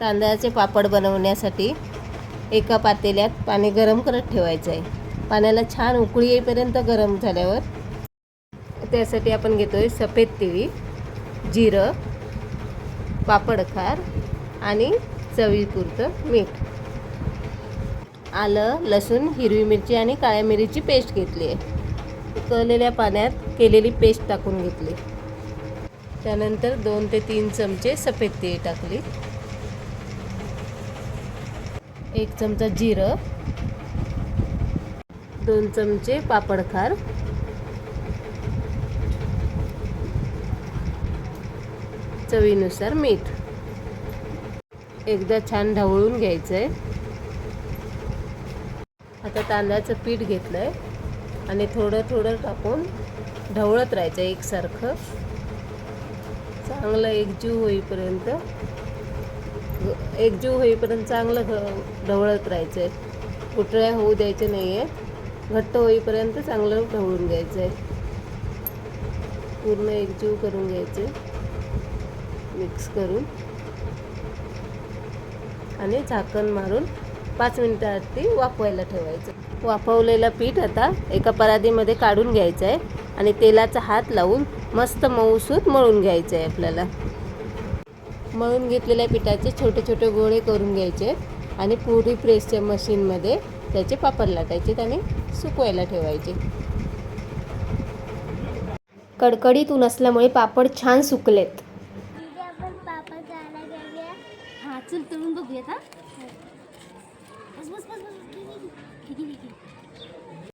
तांदळाचे पापड बनवण्यासाठी एका पातेल्यात पाणी गरम करत ठेवायचं आहे। पाण्याला छान उकळी येईपर्यंत गरम झाल्यावर त्यासाठी आपण घेतोय सफेद तिळी, जिरं, पापड खार आणि चवीपुरतं मीठ, आलं, लसूण, हिरवी मिरची आणि काळ्या मिरीची पेस्ट घेतली आहे। उकळलेल्या पाण्यात केलेली पेस्ट टाकून घेतली। त्यानंतर 2 ते 3 चमचे सफेद तीळ टाकली, 1 चमचा जिरं, 2 चमचे पापड खार, चवीनुसार मीठ। एकदा छान ढवळून घ्यायचं आहे। आता तांदळाचं पीठ घेतलंय आणि थोडं थोडं टाकून ढवळत राहायचं एकसारखं, चांगलं एकजीव होईपर्यंत चांगलं ढवळत राहायचं आहे। गुठळ्या होऊ द्यायचे नाही आहे, घट्ट होईपर्यंत चांगलं ढवळून घ्यायचं आहे। पूर्ण एकजीव करून घ्यायचे मिक्स करून आणि झाकण मारून 5 मिनिटांसाठी वाफवायला ठेवायचं। वाफवलेलं पीठ आता एका परातीमध्ये काढून घ्यायचं आहे आणि तेलाचा हात लावून मस्त मऊसूत मळून घ्यायचं आहे। आपल्याला मळून घेतलेल्या पिठाचे छोटे छोटे गोळे करून घ्यायचे आणि पुरी प्रेसच्या मशीनमध्ये त्याचे पापड लाटायचे आणि सुकवायला ठेवायचे। कडकडीत ऊन असल्यामुळे पापड छान सुकलेत।